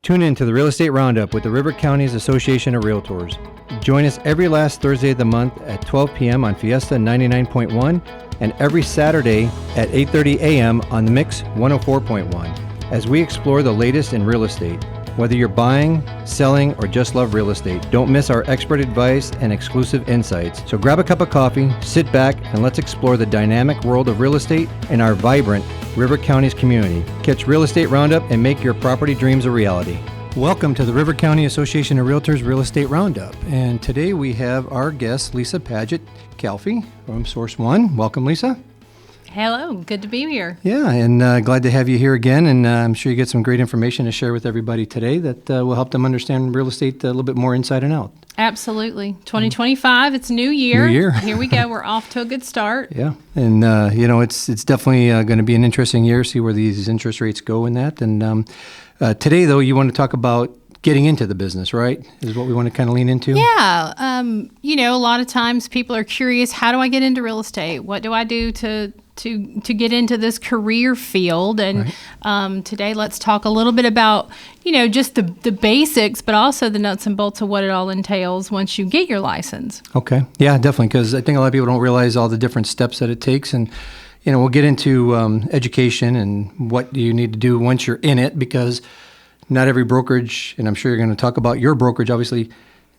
Tune in to the Real Estate Roundup with the River Counties Association of Realtors. Join us every last Thursday of the month at 12 p.m. on Fiesta 99.1 and every Saturday at 8:30 a.m. on the Mix 104.1 as we explore the latest in real estate. Whether you're buying, selling, or just love real estate, don't miss our expert advice and exclusive insights. So grab a cup of coffee, sit back, and let's explore the dynamic world of real estate in our vibrant River Counties community. Catch Real Estate Roundup and make your property dreams a reality. Welcome to the River County Association of Realtors Real Estate Roundup. And today we have our guest, Lisa Padgett Calfee from Source One. Welcome, Lisa. Hello, good to be here. Yeah, and glad to have you here again. And I'm sure you get some great information to share with everybody today that will help them understand real estate a little bit more inside and out. Absolutely. 2025, it's a new year. New year. Here we go. We're off to a good start. Yeah, and it's definitely going to be an interesting year, see where these interest rates go in that. And today, though, you want to talk about getting into the business, right? Is what we want to kind of lean into? Yeah. A lot of times people are curious, how do I get into real estate? What do I do to get into this career field? And right. Today, let's talk a little bit about, just the basics, but also the nuts and bolts of what it all entails once you get your license. Okay. Yeah, definitely. Because I think a lot of people don't realize all the different steps that it takes. And, we'll get into education and what you need to do once you're in it, because not every brokerage, and I'm sure you're going to talk about your brokerage, obviously,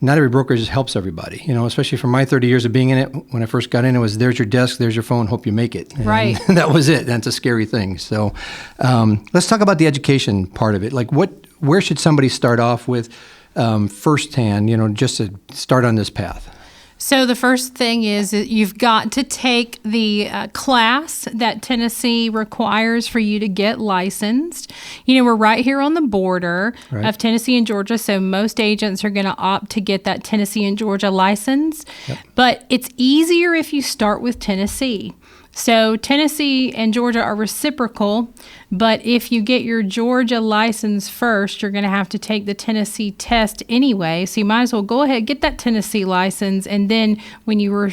not every brokerage helps everybody, especially from my 30 years of being in it. When I first got in, it was there's your desk, there's your phone, hope you make it. And right. That was it. That's a scary thing. So let's talk about the education part of it. Like where should somebody start off with firsthand, just to start on this path? So the first thing is that you've got to take the class that Tennessee requires for you to get licensed. We're right here on the border of Tennessee and Georgia, so most agents are going to opt to get that Tennessee and Georgia license. Yep. But it's easier if you start with Tennessee. So Tennessee and Georgia are reciprocal, but if you get your Georgia license first, you're going to have to take the Tennessee test anyway. So you might as well go ahead, get that Tennessee license, and then when you were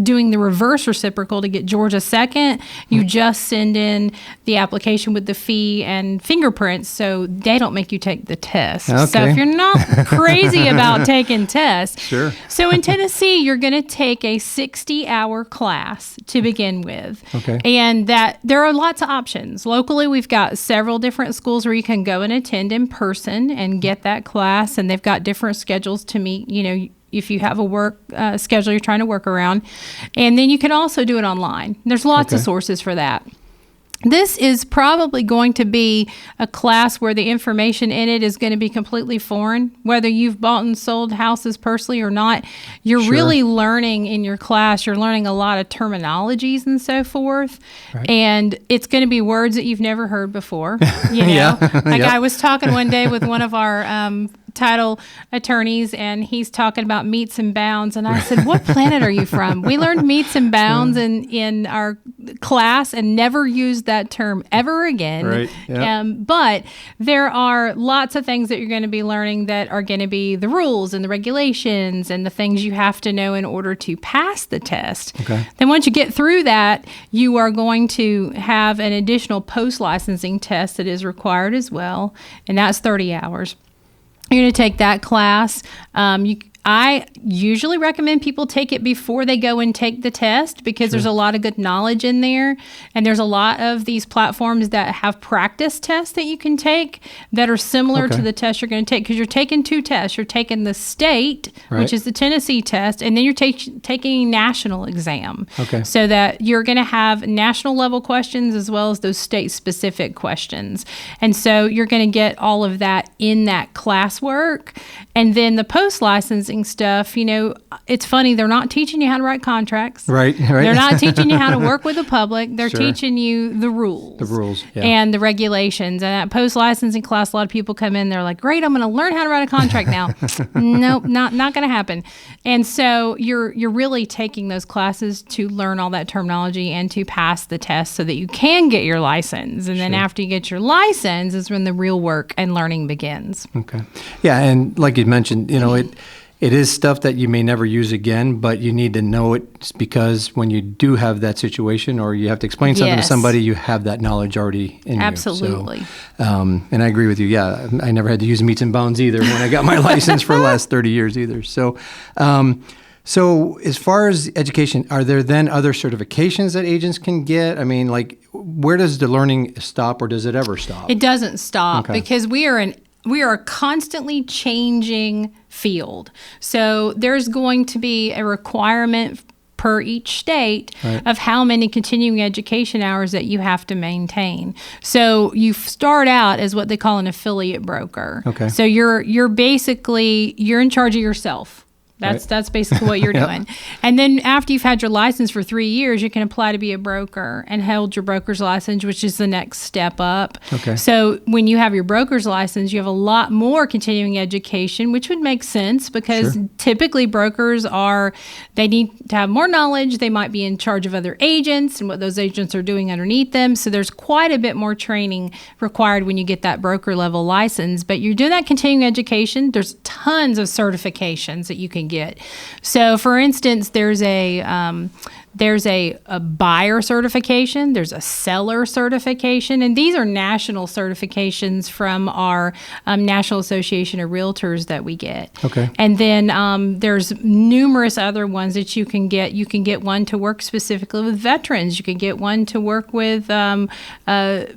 doing the reverse reciprocal to get Georgia second, you just send in the application with the fee and fingerprints, so they don't make you take the test. Okay. So if you're not crazy about taking tests, sure. So in Tennessee, you're going to take a 60-hour class to begin with. Okay. And that there are lots of options. Locally, we've got several different schools where you can go and attend in person and get that class, and they've got different schedules to meet, if you have a work schedule you're trying to work around. And then you can also do it online. There's lots of sources for that. This is probably going to be a class where the information in it is going to be completely foreign. Whether you've bought and sold houses personally or not, you're really learning in your class. You're learning a lot of terminologies and so forth. Right. And it's going to be words that you've never heard before. I was talking one day with one of our title attorneys, and he's talking about meets and bounds, and I said, what planet are you from? We learned meets and bounds in our class and never used that term ever again. Right. Yep. But there are lots of things that you're going to be learning that are going to be the rules and the regulations and the things you have to know in order to pass the test. Okay. Then once you get through that, you are going to have an additional post-licensing test that is required as well, and that's 30 hours. You're going to take that class. I usually recommend people take it before they go and take the test, because there's a lot of good knowledge in there. And there's a lot of these platforms that have practice tests that you can take that are similar to the test you're going to take, because you're taking two tests. You're taking the state, which is the Tennessee test, and then you're taking a national exam. Okay. So that you're going to have national level questions as well as those state specific questions. And so you're going to get all of that in that classwork. And then the post-licensing stuff, it's funny, they're not teaching you how to write contracts. Right. They're not teaching you how to work with the public. They're teaching you the rules. And the regulations. And at post-licensing class, a lot of people come in, they're like, great, I'm going to learn how to write a contract now. Nope, not going to happen. And so you're really taking those classes to learn all that terminology and to pass the test so that you can get your license. And then after you get your license is when the real work and learning begins. Okay. Yeah, and like you mentioned, it is stuff that you may never use again, but you need to know it because when you do have that situation or you have to explain something to Yes. somebody, you have that knowledge already in Absolutely. you. So, and I agree with you. Yeah, I never had to use meets and bounds either when I got my license for the last 30 years either. So, so as far as education, are there then other certifications that agents can get? I mean, like, where does the learning stop, or does it ever stop? It doesn't stop Okay. because we are a constantly changing field. So there's going to be a requirement per each state Right. of how many continuing education hours that you have to maintain. So you start out as what they call an affiliate broker. Okay. So you're basically in charge of yourself. That's basically what you're Yep. doing. And then after you've had your license for 3 years, you can apply to be a broker and hold your broker's license, which is the next step up. Okay. So when you have your broker's license, you have a lot more continuing education, which would make sense because Sure. typically brokers they need to have more knowledge. They might be in charge of other agents and what those agents are doing underneath them. So there's quite a bit more training required when you get that broker level license. But you're doing that continuing education. There's tons of certifications that you can get. So for instance, there's a buyer certification, there's a seller certification, and these are national certifications from our National Association of Realtors that we get. Okay. And then there's numerous other ones that you can get. You can get one to work specifically with veterans. You can get one to work with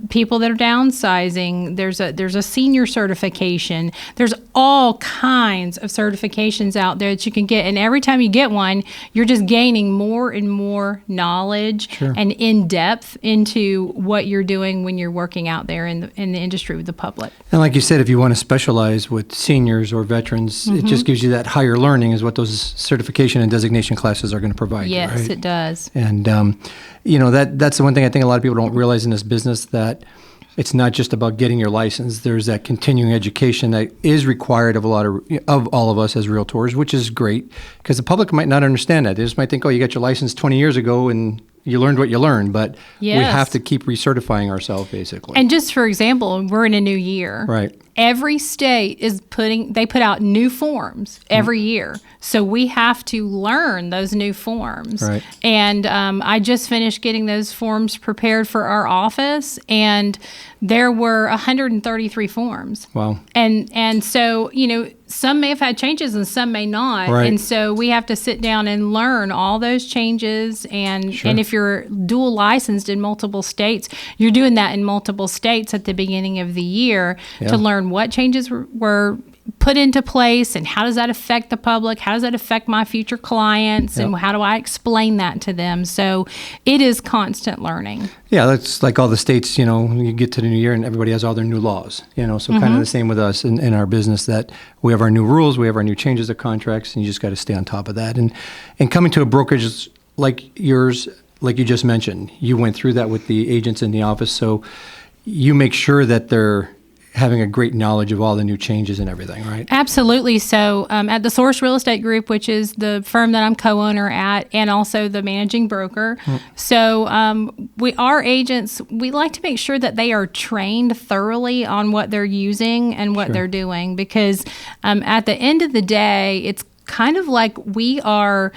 people that are downsizing. There's a senior certification. There's all kinds of certifications out there that you can get. And every time you get one, you're just gaining more and more knowledge Sure. and in depth into what you're doing when you're working out there in the industry with the public. And like you said, if you want to specialize with seniors or veterans, it just gives you that higher learning is what those certification and designation classes are going to provide you, Yes, right? it does. And, that's the one thing I think a lot of people don't realize in this business, that it's not just about getting your license. There's that continuing education that is required of of all of us as realtors, which is great because the public might not understand that. They just might think, oh, you got your license 20 years ago and you learned what you learned, but we Yes. have to keep recertifying ourselves basically. And just for example, we're in a new year. Right. Every state they put out new forms every year. So we have to learn those new forms. Right. And I just finished getting those forms prepared for our office, and there were 133 forms. Wow. And so, some may have had changes and some may not. Right. And so we have to sit down and learn all those changes. And Sure. and if you're dual licensed in multiple states, you're doing that in multiple states at the beginning of the year Yeah. to learn what changes were put into place and how does that affect the public? How does that affect my future clients? Yep. And how do I explain that to them? So it is constant learning. Yeah, that's like all the states, you get to the new year and everybody has all their new laws, so kind of the same with us in our business, that we have our new rules, we have our new changes of contracts, and you just got to stay on top of that. And coming to a brokerage like yours, like you just mentioned, you went through that with the agents in the office, so you make sure that they're having a great knowledge of all the new changes and everything, right? Absolutely. So at the Source Real Estate Group, which is the firm that I'm co-owner at and also the managing broker. So our agents, we like to make sure that they are trained thoroughly on what they're using and what Sure. they're doing, because at the end of the day, it's kind of like we are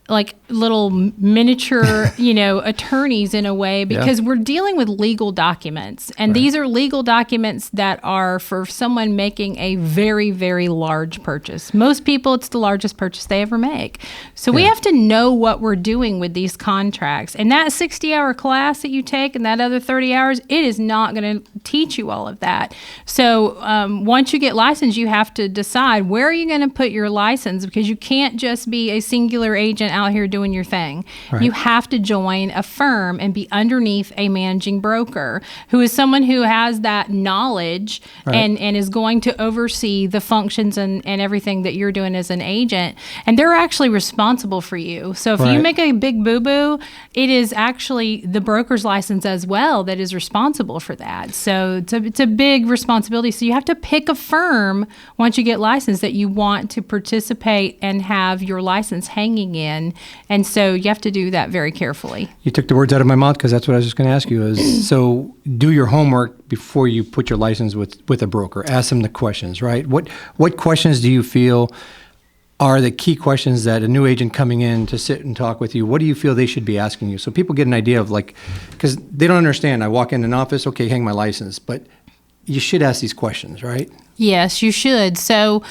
like little miniature, attorneys in a way, because we're dealing with legal documents. And these are legal documents that are for someone making a very, very large purchase. Most people, it's the largest purchase they ever make. So we have to know what we're doing with these contracts. And that 60-hour class that you take and that other 30 hours, it is not going to teach you all of that. So once you get licensed, you have to decide where are you going to put your license, because you can't just be a singular agent out here doing your thing. Right. You have to join a firm and be underneath a managing broker who is someone who has that knowledge Right. and is going to oversee the functions and everything that you're doing as an agent. And they're actually responsible for you. So if you Right. make a big boo-boo, it is actually the broker's license as well that is responsible for that. So it's a big responsibility. So you have to pick a firm once you get licensed that you want to participate and have your license hanging in. And so you have to do that very carefully. You took the words out of my mouth, because that's what I was just going to ask you is, so do your homework before you put your license with a broker. Ask them the questions, right? What questions do you feel are the key questions that a new agent coming in to sit and talk with you, what do you feel they should be asking you? So people get an idea of like, because they don't understand. I walk in an office, okay, hang my license, but you should ask these questions, right? Yes, you should. So,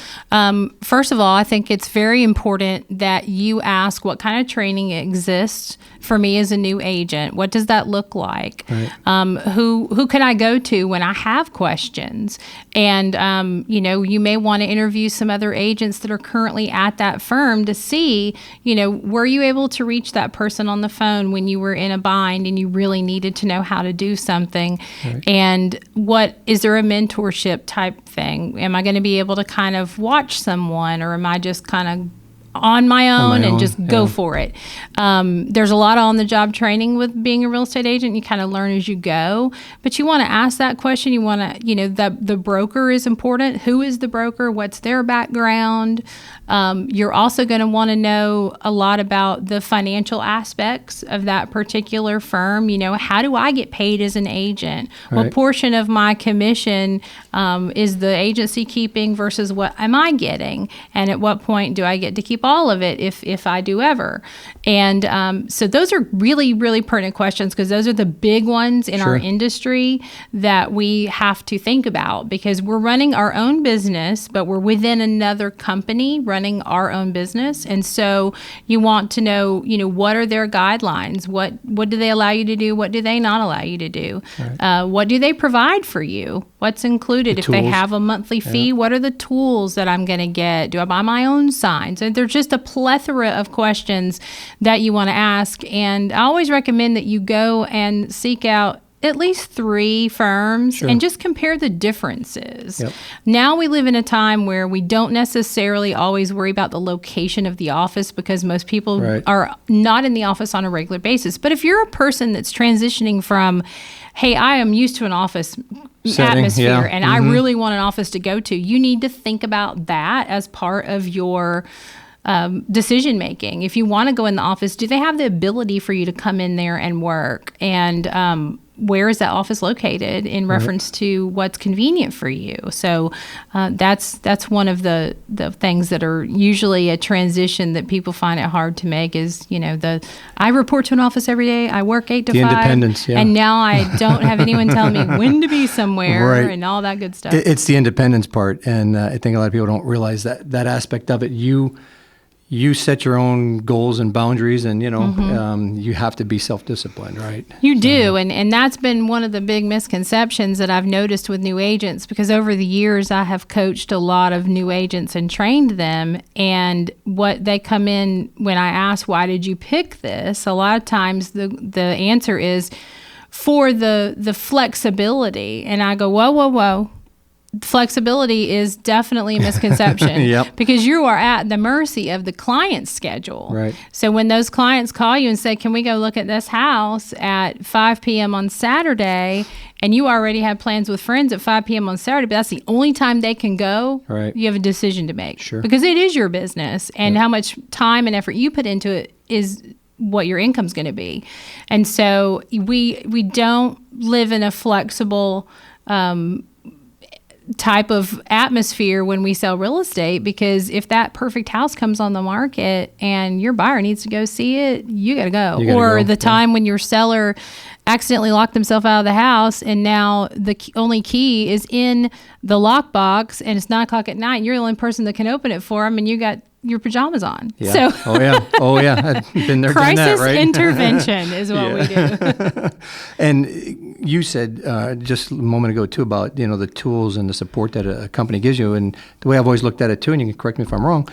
first of all, I think it's very important that you ask what kind of training exists for me as a new agent. What does that look like? Right. Who can I go to when I have questions? And, you may want to interview some other agents that are currently at that firm to see, were you able to reach that person on the phone when you were in a bind and you really needed to know how to do something? Right. And is there a mentorship type thing? Am I going to be able to kind of watch someone, or am I just kind of on my own and just go for it? There's a lot of on-the-job training with being a real estate agent. You kind of learn as you go, but you want to ask that question. You want to, the broker is important. Who is the broker? What's their background? You're also going to want to know a lot about the financial aspects of that particular firm. How do I get paid as an agent? Right. What portion of my commission is the agency keeping versus what am I getting? And at what point do I get to keep all of it if I do ever? And so those are really, really pertinent questions, because those are the big ones in our industry that we have to think about, because we're running our own business, but we're within another company running our own business. And so you want to know, what are their guidelines? What do they allow you to do? What do they not allow you to do? Right. What do they provide for you? What's included? If they have a monthly fee, what are the tools that I'm going to get? Do I buy my own signs? And there's just a plethora of questions that you want to ask. And I always recommend that you go and seek out at least 3 firms and just compare the differences. Yep. Now we live in a time where we don't necessarily always worry about the location of the office, because most people are not in the office on a regular basis. But if you're a person that's transitioning from, hey, I am used to an office atmosphere and I really want an office to go to, you need to think about that as part of your decision making. If you want to go in the office, do they have the ability for you to come in there and work? And where is that office located in reference to what's convenient for you? So that's one of the things that are usually a transition that people find it hard to make is, I report to an office every day. I work 8 to 5. Independence, and now I don't have anyone telling me when to be somewhere and all that good stuff. It's the independence part. And I think a lot of people don't realize that aspect of it. You set your own goals and boundaries, and you have to be self-disciplined, right? You do, and that's been one of the big misconceptions that I've noticed with new agents, because over the years I have coached a lot of new agents and trained them, and what they come in when I ask, why did you pick this? A lot of times the answer is for the flexibility, and I go, whoa. Flexibility is definitely a misconception because you are at the mercy of the client's schedule. Right. So when those clients call you and say, can we go look at this house at 5 p.m. on Saturday, and you already have plans with friends at 5 p.m. on Saturday, but that's the only time they can go, you have a decision to make. Sure. Because it is your business, and how much time and effort you put into it is what your income's going to be. And so we don't live in a flexible type of atmosphere when we sell real estate, because if that perfect house comes on the market and your buyer needs to go see it, you got to go. Or the time when your seller accidentally locked themselves out of the house and now the only key is in the lockbox and it's 9:00 at night and you're the only person that can open it for them, and you got your pajamas on. Yeah. So I've been there, done that, right? Crisis intervention is what we do. And you said just a moment ago too about the tools and the support that a company gives you, and the way I've always looked at it too, and you can correct me if I'm wrong,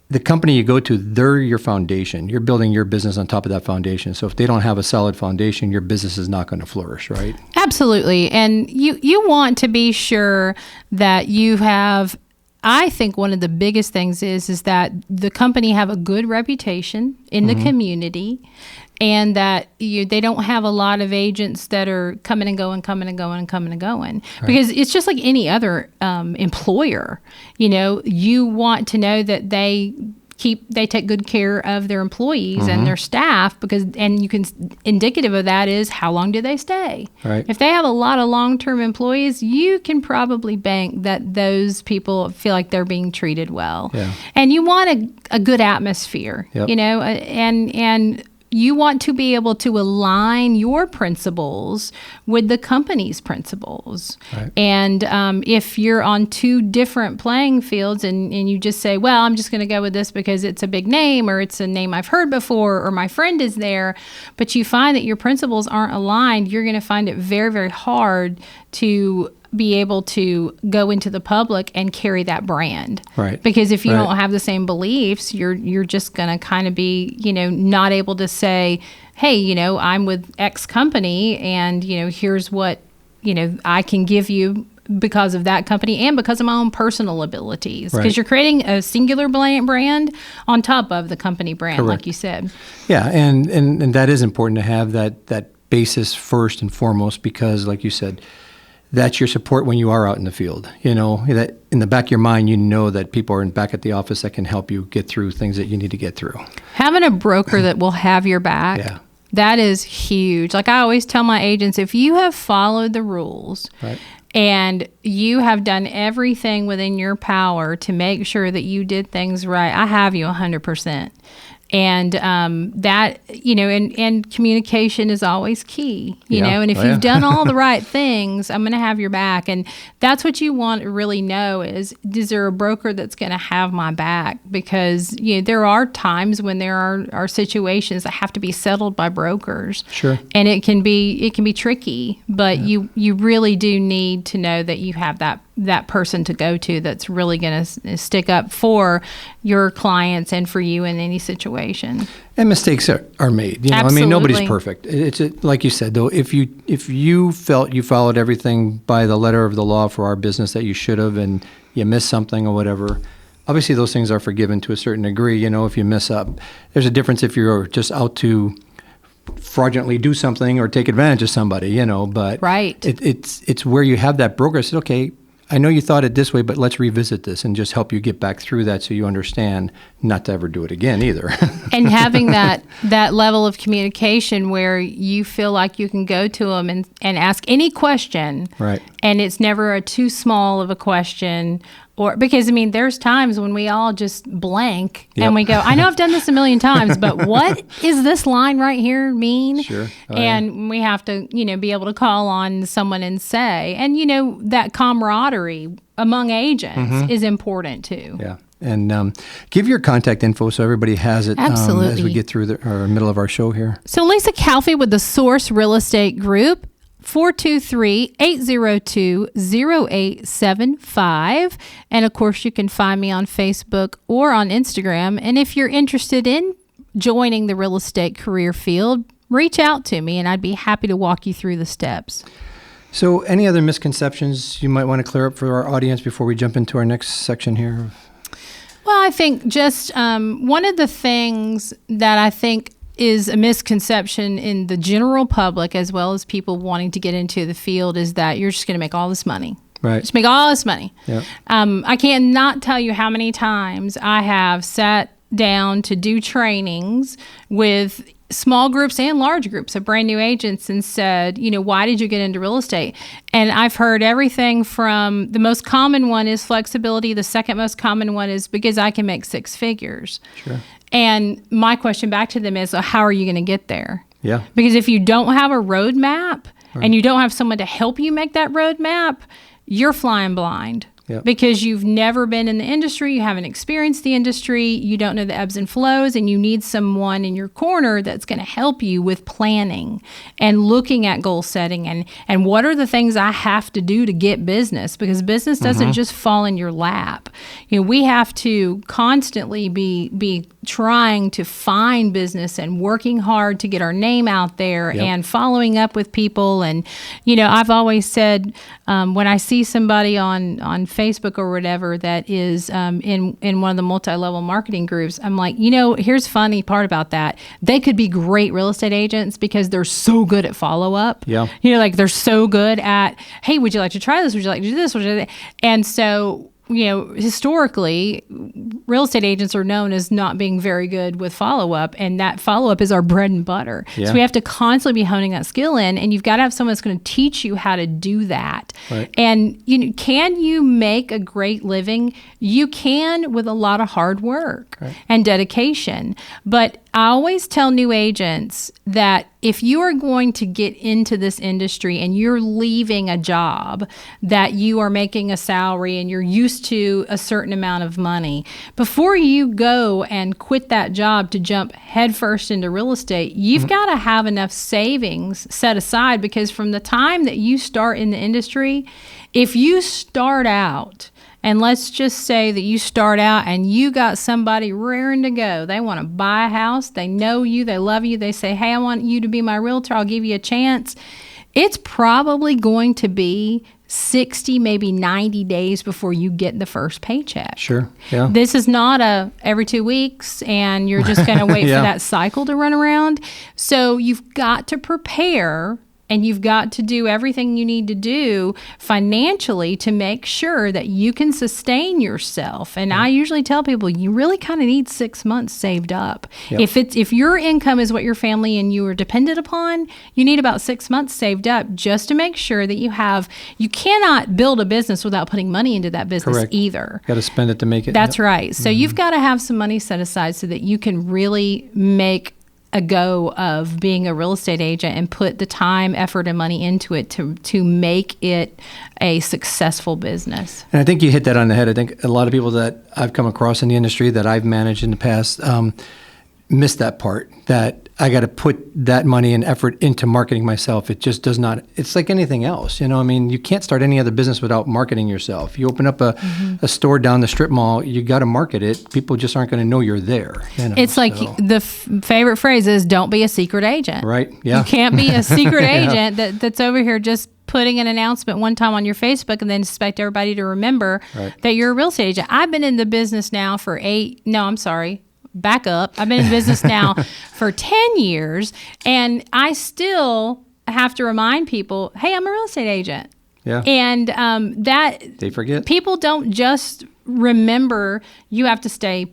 the company you go to, they're your foundation. You're building your business on top of that foundation. So if they don't have a solid foundation, your business is not going to flourish, right? Absolutely. And you want to be sure that you have, I think one of the biggest things is that the company have a good reputation in the community, and that they don't have a lot of agents that are coming and going. Right. Because it's just like any other employer. You want to know that they they take good care of their employees and their staff, and you can, indicative of that is how long do they stay? Right. If they have a lot of long-term employees, you can probably bank that those people feel like they're being treated well. Yeah. And you want a good atmosphere, Yep. and you want to be able to align your principles with the company's principles. Right. And if you're on two different playing fields and you just say, well, I'm just going to go with this because it's a big name or it's a name I've heard before or my friend is there, but you find that your principles aren't aligned, you're going to find it very, very hard to be able to go into the public and carry that brand. Right. Because if you Right. don't have the same beliefs, you're just going to kind of be, not able to say, hey, I'm with X company and, here's what, I can give you because of that company and because of my own personal abilities. Because Right. you're creating a singular brand on top of the company brand, Correct. like you said. Yeah, and that is important to have that basis first and foremost, because like you said, that's your support when you are out in the field. That in the back of your mind, that people are back at the office that can help you get through things that you need to get through. Having a broker that will have your back, Yeah. that is huge. Like I always tell my agents, if you have followed the rules Right. and you have done everything within your power to make sure that you did things right, I have you 100%. And that, and communication is always key, Yeah. and if Oh, yeah. you've done all the right things, I'm going to have your back. And that's what you want to really know is there a broker that's going to have my back? Because, there are times when there are situations that have to be settled by brokers. Sure. And it can be tricky, but you really do need to know that you have that person to go to that's really going to stick up for your clients and for you in any situation. And mistakes are made. Absolutely. Nobody's perfect. It's like you said, though, if you felt you followed everything by the letter of the law for our business that you should have, and you missed something or whatever, obviously those things are forgiven to a certain degree. If you mess up, there's a difference if you're just out to fraudulently do something or take advantage of somebody. But Right. It's where you have that broker said, okay, I know you thought it this way, but let's revisit this and just help you get back through that so you understand not to ever do it again either. And having that level of communication where you feel like you can go to them and ask any question. Right. And it's never a too small of a question. Or because, there's times when we all just blank Yep. and we go, I know I've done this a million times, but what is this line right here mean? Sure. Oh, And we have to, be able to call on someone and say, and, that camaraderie among agents is important too. Yeah. And give your contact info so everybody has it as Absolutely. we get through our middle of our show here. So Lisa Calfee with the Source Real Estate Group, 423-802-0875. And of course, you can find me on Facebook or on Instagram. And if you're interested in joining the real estate career field, reach out to me and I'd be happy to walk you through the steps. So any other misconceptions you might want to clear up for our audience before we jump into our next section here? Well, I think just one of the things that I think is a misconception in the general public as well as people wanting to get into the field is that you're just going to make all this money. Right. Just make all this money. Yep. I cannot tell you how many times I have sat down to do trainings with small groups and large groups of brand new agents and said, why did you get into real estate? And I've heard everything from the most common one is flexibility. The second most common one is because I can make six figures. Sure. And my question back to them is, how are you going to get there? Yeah. Because if you don't have a roadmap and you don't have someone to help you make that roadmap, you're flying blind. Yep. Because you've never been in the industry, you haven't experienced the industry, you don't know the ebbs and flows, and you need someone in your corner that's going to help you with planning and looking at goal setting and what are the things I have to do to get business, because business doesn't just fall in your lap. We have to constantly be trying to find business and working hard to get our name out there and following up with people. And, I've always said when I see somebody on Facebook or whatever that is in one of the multi-level marketing groups, I'm like, here's the funny part about that. They could be great real estate agents because they're so good at follow-up. Yeah. Like they're so good at, hey, would you like to try this? Would you like to do this? And so, historically, real estate agents are known as not being very good with follow-up, and that follow-up is our bread and butter. Yeah. So we have to constantly be honing that skill in, and you've got to have someone that's going to teach you how to do that. Right. And can you make a great living? You can, with a lot of hard work and dedication. But I always tell new agents that if you are going to get into this industry and you're leaving a job that you are making a salary and you're used to a certain amount of money, before you go and quit that job to jump headfirst into real estate, you've got to have enough savings set aside, because from the time that you start in the industry, if you start out, and let's just say that you start out and you got somebody raring to go. They want to buy a house. They know you. They love you. They say, hey, I want you to be my realtor. I'll give you a chance. It's probably going to be 60, maybe 90 days before you get the first paycheck. Sure. Yeah. This is not a every 2 weeks and you're just going to wait for that cycle to run around. So you've got to prepare, and you've got to do everything you need to do financially to make sure that you can sustain yourself. And I usually tell people, you really kind of need 6 months saved up. Yep. If your income is what your family and you are dependent upon, you need about 6 months saved up just to make sure that you cannot build a business without putting money into that business either. Got to spend it to make it. That's right. So you've got to have some money set aside so that you can really make a go of being a real estate agent and put the time, effort, and money into it to make it a successful business. And I think you hit that on the head. I think a lot of people that I've come across in the industry that I've managed in the past miss that part, that I got to put that money and effort into marketing myself. It just does not, it's like anything else. I mean, you can't start any other business without marketing yourself. You open up a store down the strip mall, you got to market it. People just aren't going to know you're there. It's like the favorite phrase is, don't be a secret agent. Right. Yeah. You can't be a secret agent that's over here just putting an announcement one time on your Facebook and then expect everybody to remember that you're a real estate agent. I've been in the business now for back up. I've been in business now for 10 years, and I still have to remind people, hey, I'm a real estate agent. Yeah. And that they forget. People don't just remember. You have to stay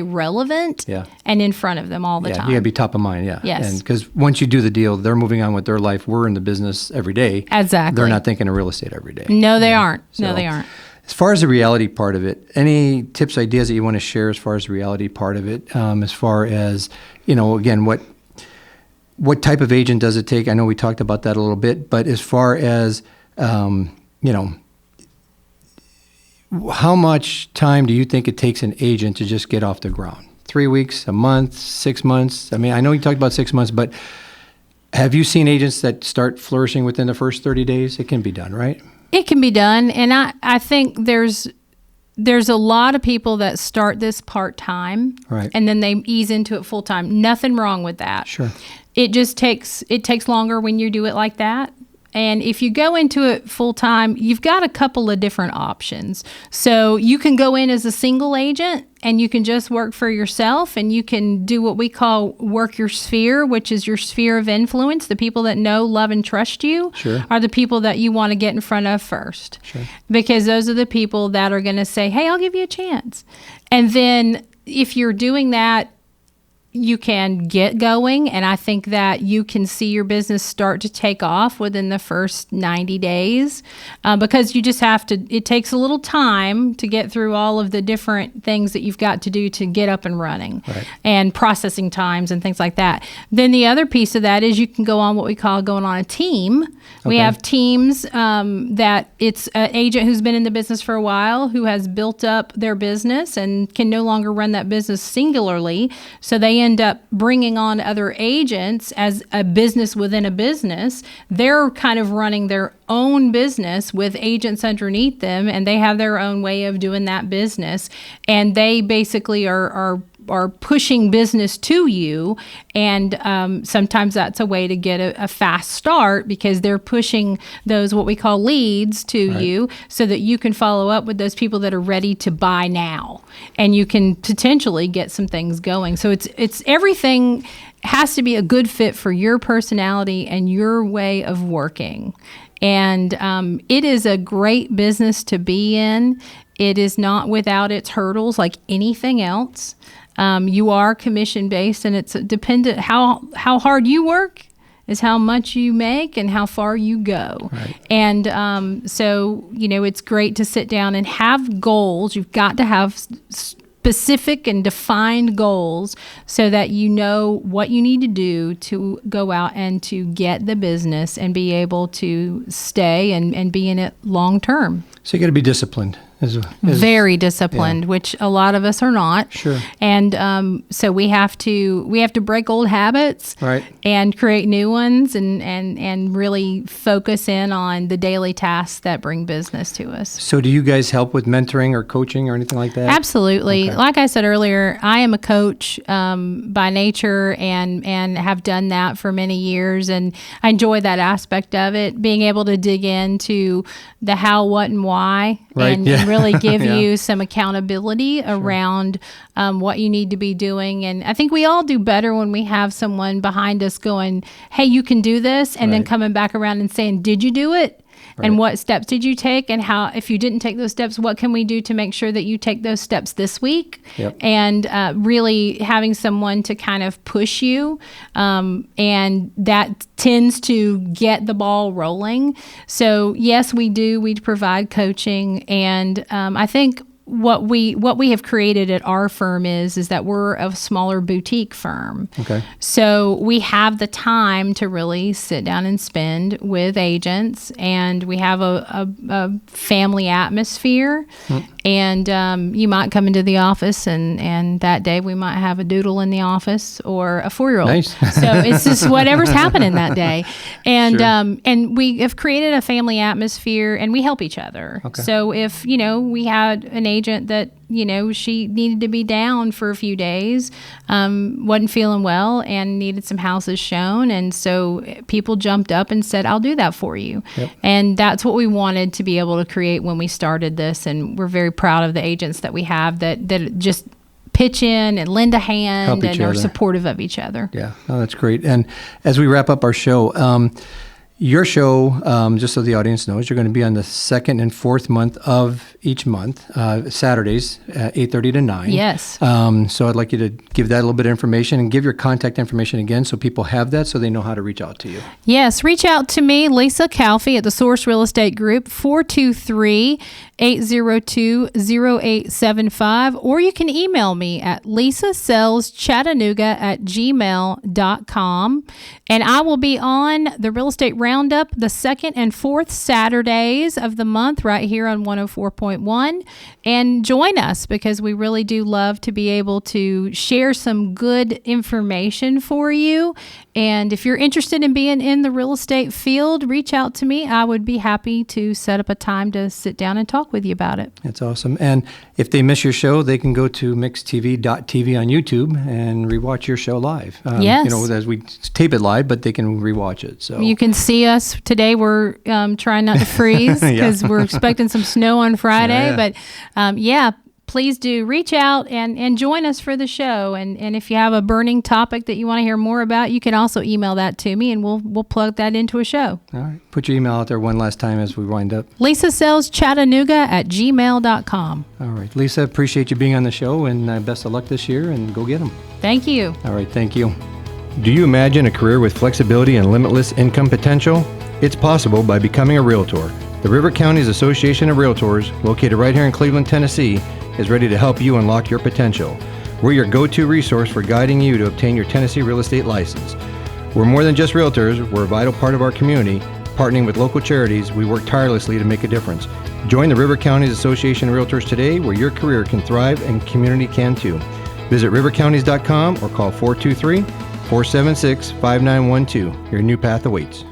relevant and in front of them all the time. You got to be top of mind, Yes. And because once you do the deal, they're moving on with their life. We're in the business every day. Exactly. They're not thinking of real estate every day. No, they aren't. No, they aren't. As far as the reality part of it, any tips, ideas that you want to share as far as the reality part of it, as far as, again, what type of agent does it take? I know we talked about that a little bit, but as far as, how much time do you think it takes an agent to just get off the ground? 3 weeks, a month, 6 months? I mean, I know you talked about 6 months, but have you seen agents that start flourishing within the first 30 days? It can be done, right? It can be done, and I think there's a lot of people that start this part-time, and then they ease into it full-time. Nothing wrong with that. Sure. It takes longer when you do it like that. And if you go into it full-time, you've got a couple of different options. So you can go in as a single agent and you can just work for yourself, and you can do what we call work your sphere, which is your sphere of influence. The people that know, love, and trust you are the people that you want to get in front of first. Sure. Because those are the people that are going to say, hey, I'll give you a chance. And then if you're doing that, you can get going, and I think that you can see your business start to take off within the first 90 days because you just have to, it takes a little time to get through all of the different things that you've got to do to get up and running and processing times and things like that. Then the other piece of that is you can go on what we call going on a team. We have teams that it's an agent who's been in the business for a while who has built up their business and can no longer run that business singularly, so they end up bringing on other agents as a business within a business. They're kind of running their own business with agents underneath them, and they have their own way of doing that business. And they basically are pushing business to you, and sometimes that's a way to get a fast start because they're pushing those what we call leads to you so that you can follow up with those people that are ready to buy now, and you can potentially get some things going. So it's everything has to be a good fit for your personality and your way of working. And it is a great business to be in. It is not without its hurdles like anything else. You are commission-based, and it's dependent how hard you work is how much you make and how far you go. Right. And so, it's great to sit down and have goals. You've got to have specific and defined goals so that you know what you need to do to go out and to get the business and be able to stay and be in it long term. So you got to be disciplined. Very disciplined, which a lot of us are not. Sure. And so we have to break old habits, right, and create new ones, and really focus in on the daily tasks that bring business to us. So do you guys help with mentoring or coaching or anything like that? Absolutely. Okay. Like I said earlier, I am a coach by nature and have done that for many years, and I enjoy that aspect of it, being able to dig into the how, what, and why, right. and really give you some accountability around what you need to be doing. And I think we all do better when we have someone behind us going, hey, you can do this, and then coming back around and saying, did you do it? Right. And what steps did you take? And how, if you didn't take those steps, what can we do to make sure that you take those steps this week? Yep. And really having someone to kind of push you. And that tends to get the ball rolling. So yes, we do. We provide coaching. And I think what we have created at our firm is that we're a smaller boutique firm. Okay. So we have the time to really sit down and spend with agents, and we have a family atmosphere. And you might come into the office, and that day we might have a doodle in the office or a 4-year-old. Nice. So it's just whatever's happening that day. And Sure. And we have created a family atmosphere, and we help each other. Okay. So if, we had an agent that, she needed to be down for a few days, wasn't feeling well, and needed some houses shown. And so people jumped up and said, I'll do that for you. Yep. And that's what we wanted to be able to create when we started this. And we're very proud of the agents that we have that just pitch in and lend a hand and are supportive of each other. Yeah, oh, that's great. And as we wrap up our show, your show, just so the audience knows, you're going to be on the second and fourth month of each month, Saturdays, 8:30 to 9. Yes. So I'd like you to give that a little bit of information and give your contact information again so people have that so they know how to reach out to you. Yes, reach out to me, Lisa Calfee at the Source Real Estate Group, 423-802-0875, or you can email me at lisasellschattanooga@gmail.com. And I will be on the Real Estate Roundup the second and fourth Saturdays of the month right here on 104.1. And join us, because we really do love to be able to share some good information for you. And if you're interested in being in the real estate field, reach out to me. I would be happy to set up a time to sit down and talk with you about it. That's awesome. And if they miss your show, they can go to mixtv.tv on YouTube and rewatch your show live. Yes. As we tape it live, but they can rewatch it. So you can see us today. We're trying not to freeze because we're expecting some snow on Friday. Yeah. But please do reach out and join us for the show. And if you have a burning topic that you want to hear more about, you can also email that to me, and we'll plug that into a show. All right. Put your email out there one last time as we wind up. lisasellschattanooga@gmail.com. All right. Lisa, appreciate you being on the show, and best of luck this year, and go get them. Thank you. All right. Thank you. Do you imagine a career with flexibility and limitless income potential? It's possible by becoming a Realtor. The River Counties Association of Realtors, located right here in Cleveland, Tennessee, is ready to help you unlock your potential. We're your go-to resource for guiding you to obtain your Tennessee real estate license. We're more than just realtors. We're a vital part of our community. Partnering with local charities, we work tirelessly to make a difference. Join the River Counties Association of Realtors today, where your career can thrive and community can too. Visit rivercounties.com or call 423-476-5912. Your new path awaits.